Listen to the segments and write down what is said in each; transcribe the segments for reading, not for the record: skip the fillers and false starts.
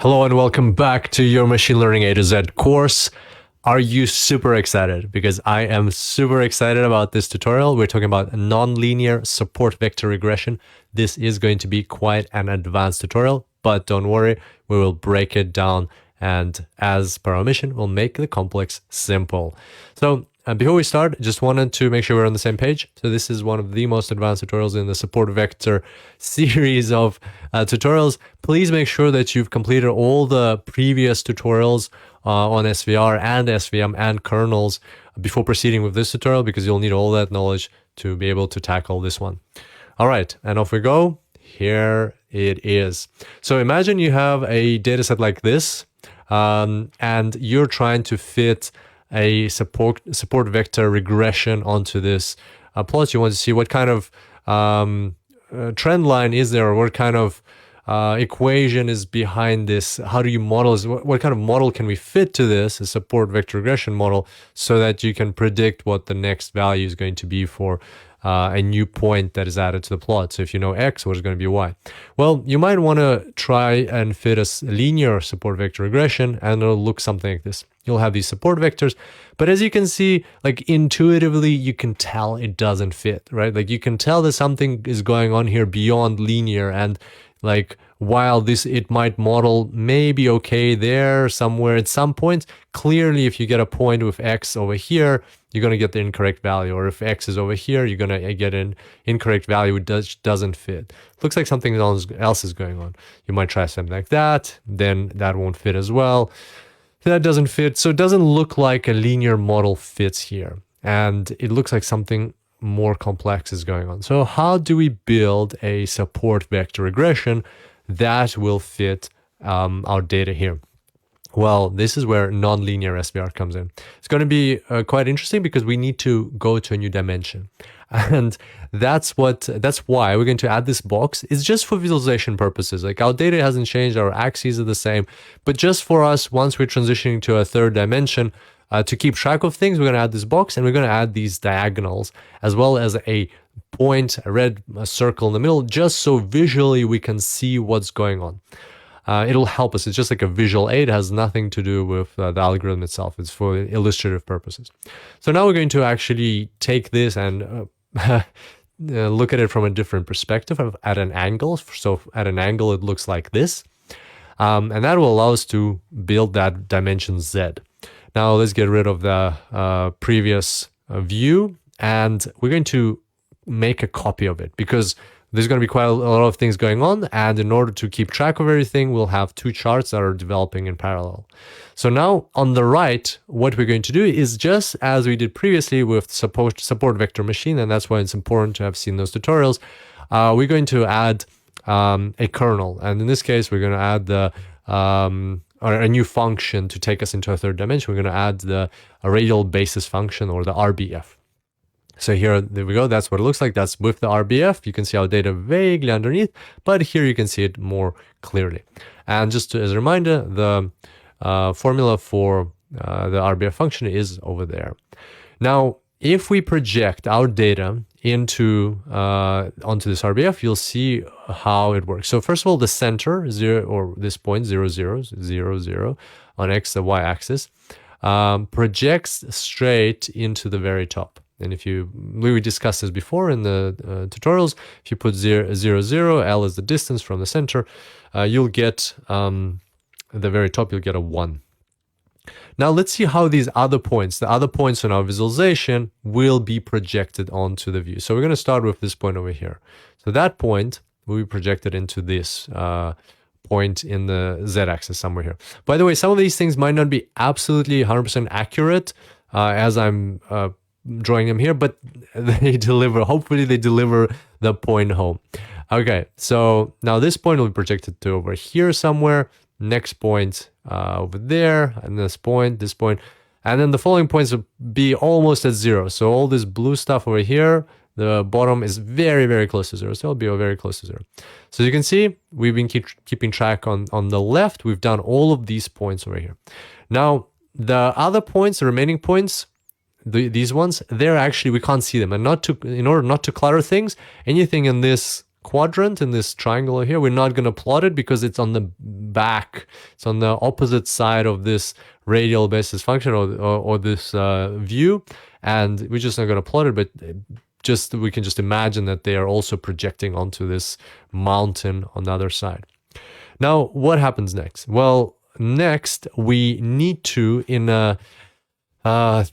Hello and welcome back to your Machine Learning A to Z course. Are you super excited? Because I am super excited about this tutorial. We're talking about nonlinear support vector regression. This is going to be quite an advanced tutorial, but don't worry, we will break it down, and as per our mission, we'll make the complex simple. So before we start, just wanted to make sure we're on the same page. So this is one of the most advanced tutorials in the support vector series of tutorials. Please make sure that you've completed all the previous tutorials on SVR and SVM and kernels before proceeding with this tutorial, because you'll need all that knowledge to be able to tackle this one. All right, and off we go. Here it is. So imagine you have a data set like this, and you're trying to fit a support vector regression onto this plot. You want to see what kind of trend line is there, or what kind of equation is behind this. How do you model this? What kind of model can we fit to this, a support vector regression model, so that you can predict what the next value is going to be for a new point that is added to the plot. So if you know X, what is going to be Y? Well, you might want to try and fit a linear support vector regression, and it'll look something like this. You'll have these support vectors, but as you can see, like intuitively, you can tell it doesn't fit, right? Like you can tell that something is going on here beyond linear, and like while it might model maybe okay there somewhere at some point, clearly if you get a point with X over here, you're going to get the incorrect value. Or if X is over here, you're going to get an incorrect value which doesn't fit. Looks like something else is going on. You might try something like that, then that won't fit as well. That doesn't fit. So it doesn't look like a linear model fits here. And it looks like something more complex is going on. So how do we build a support vector regression that will fit our data here? Well, this is where nonlinear SVR comes in. It's going to be quite interesting because we need to go to a new dimension. And that's why we're going to add this box. It's just for visualization purposes. Like our data hasn't changed, our axes are the same, but just for us, once we're transitioning to a third dimension, to keep track of things, we're going to add this box, and we're going to add these diagonals, as well as a point, a red circle in the middle, just so visually we can see what's going on. It'll help us. It's just like a visual aid. It has nothing to do with the algorithm itself. It's for illustrative purposes. So now we're going to actually take this and look at it from a different perspective, at an angle. So at an angle, it looks like this. And that will allow us to build that dimension Z. Now let's get rid of the previous view, and we're going to make a copy of it, because there's going to be quite a lot of things going on, and in order to keep track of everything, we'll have two charts that are developing in parallel. So now on the right, what we're going to do is just as we did previously with support vector machine, and that's why it's important to have seen those tutorials. We're going to add a kernel, and in this case, we're going to add or a new function to take us into a third dimension. We're going to add the radial basis function, or the RBF. So there we go. That's what it looks like. That's with the RBF. You can see our data vaguely underneath, but here you can see it more clearly. And just as a reminder, the formula for the RBF function is over there. Now, if we project our data onto this RBF, you'll see how it works. So first of all, the center 0, or this point 0, 0, 0, 0 on X, the Y axis, projects straight into the very top. And we discussed this before in the tutorials. If you put 0, 0, 0, L is the distance from the center, you'll get the very top, you'll get a 1. Now let's see how the other points in our visualization will be projected onto the view. So we're going to start with this point over here. So that point will be projected into this point in the Z-axis somewhere here. By the way, some of these things might not be absolutely 100% accurate as I'm drawing them here, but hopefully they deliver the point home. Okay, so now this point will be projected to over here somewhere, next point over there, and this point, and then the following points will be almost at 0. So all this blue stuff over here, the bottom is very, very close to 0. So it'll be very close to 0. So you can see we've been keeping track on the left. We've done all of these points over here. Now, the other points, the remaining points, these ones, they're actually, we can't see them. And in order not to clutter things, anything in this quadrant, in this triangle here. We're not going to plot it because it's on the back. It's on the opposite side of this radial basis function or this view. And we're just not going to plot it, but we can just imagine that they are also projecting onto this mountain on the other side. Now, what happens next? Well, next we need to, in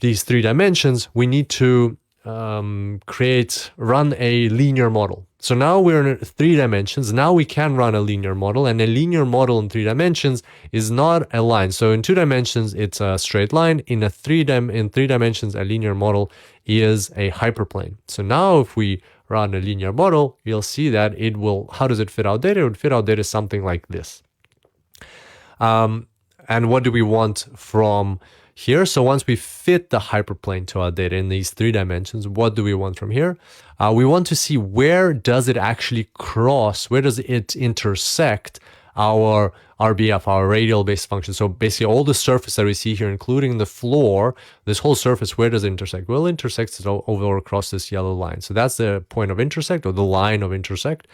these 3 dimensions, we need to run a linear model. So now we're in 3 dimensions. Now we can run a linear model, and a linear model in 3 dimensions is not a line. So in 2 dimensions, it's a straight line. In 3 dimensions, a linear model is a hyperplane. So now if we run a linear model, you'll see that it will, how does it fit out data? It would fit out data something like this. And what do we want from here? So once we fit the hyperplane to our data in these 3 dimensions, what do we want from here? We want to see where does it actually cross, where does it intersect our RBF, our radial based function. So basically all the surface that we see here, including the floor, this whole surface, where does it intersect? Well, it intersects over across this yellow line. So that's the point of intersect, or the line of intersect.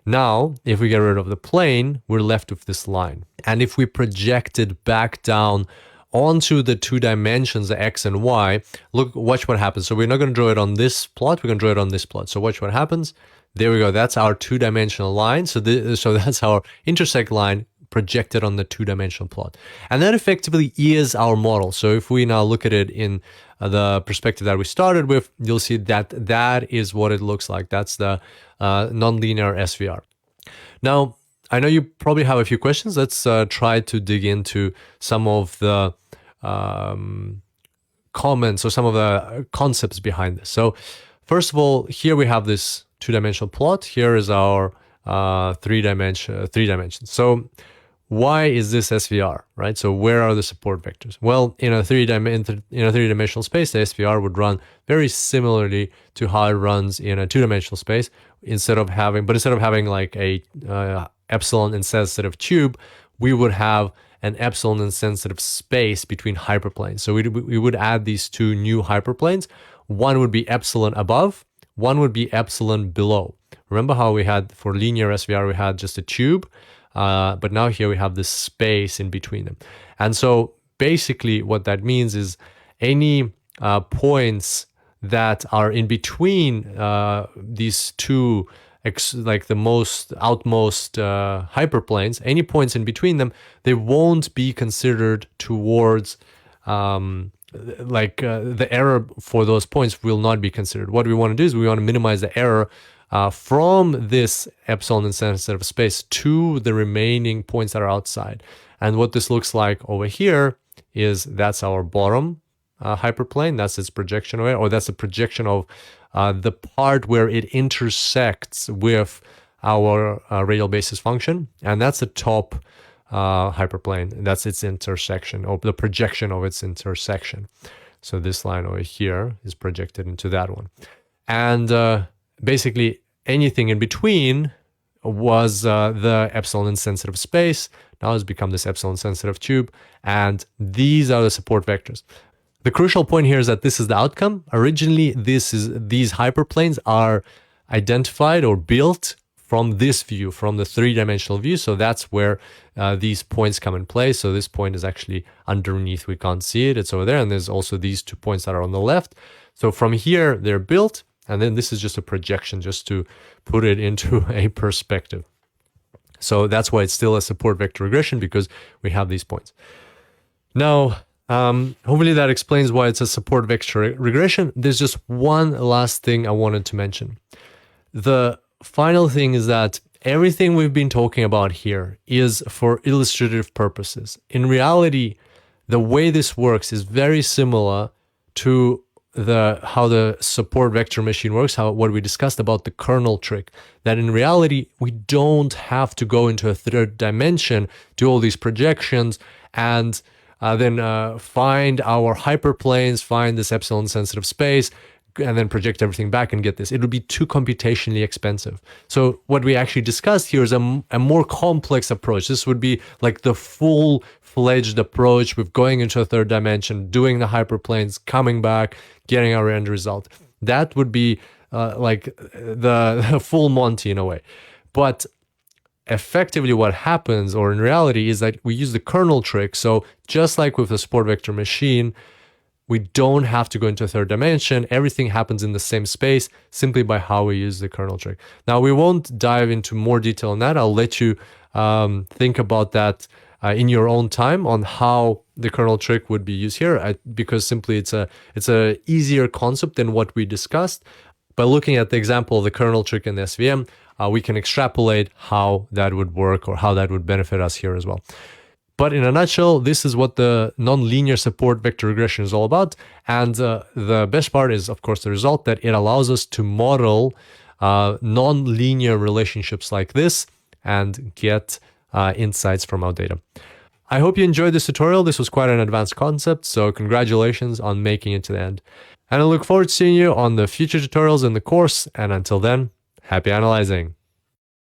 Now, if we get rid of the plane, we're left with this line. And if we project it back down onto the 2 dimensions, the x and y, watch what happens. So we're not going to draw it on this plot, we're going to draw it on this plot. So watch what happens. There we go. That's our 2-dimensional line. So that's our intersect line projected on the 2-dimensional plot. And that effectively is our model. So if we now look at it in the perspective that we started with, you'll see that that is what it looks like. That's the nonlinear SVR. Now, I know you probably have a few questions. Let's try to dig into some of the comments or some of the concepts behind this. So first of all, here we have this 2-dimensional plot. Here is our 3 dimensions. So why is this SVR, right? So where are the support vectors? Well, in a 3-dimensional space, the SVR would run very similarly to how it runs in a 2-dimensional space. Instead of having like a epsilon insensitive tube, we would have an epsilon insensitive space between hyperplanes. So we would add these 2 new hyperplanes. One would be epsilon above, one would be epsilon below. Remember how we had, for linear SVR, we had just a tube, but now here we have this space in between them. And so basically what that means is any points that are in between these 2, like the outmost hyperplanes, any points in between them, they won't be considered towards the error for those points will not be considered. What we want to do is we want to minimize the error from this epsilon insensitive space to the remaining points that are outside. And what this looks like over here is that's our bottom hyperplane. That's its projection of it, or that's a projection of the part where it intersects with our radial basis function. And that's the top hyperplane. That's its intersection, or the projection of its intersection. So this line over here is projected into that one. And basically anything in between was the epsilon insensitive space. Now it's become this epsilon sensitive tube. And these are the support vectors. The crucial point here is that this is the outcome. Originally, these hyperplanes are identified or built from this view, from the 3-dimensional view. So that's where these points come in play. So this point is actually underneath. We can't see it. It's over there. And there's also these 2 points that are on the left. So from here, they're built. And then this is just a projection, just to put it into a perspective. So that's why it's still a support vector regression, because we have these points. Now, hopefully that explains why it's a support vector regression. There's just one last thing I wanted to mention. The final thing is that everything we've been talking about here is for illustrative purposes. In reality, the way this works is very similar to how the support vector machine works, what we discussed about the kernel trick, that in reality, we don't have to go into a 3rd dimension, do all these projections, and then find our hyperplanes, find this epsilon sensitive space, and then project everything back and get this. It would be too computationally expensive. So what we actually discussed here is a more complex approach. This would be like the full-fledged approach with going into a 3rd dimension, doing the hyperplanes, coming back, getting our end result. That would be like the full Monty in a way. But effectively what happens, or in reality, is that we use the kernel trick. So just like with the support vector machine, we don't have to go into a third dimension. Everything happens in the same space simply by how we use the kernel trick. Now, we won't dive into more detail on that. I'll let you think about that in your own time on how the kernel trick would be used here, because simply it's a easier concept than what we discussed. By looking at the example of the kernel trick in the SVM, we can extrapolate how that would work or how that would benefit us here as well. But in a nutshell, this is what the nonlinear support vector regression is all about. And the best part is, of course, the result, that it allows us to model nonlinear relationships like this and get insights from our data. I hope you enjoyed this tutorial. This was quite an advanced concept, so congratulations on making it to the end. And I look forward to seeing you on the future tutorials in the course. And until then, happy analyzing.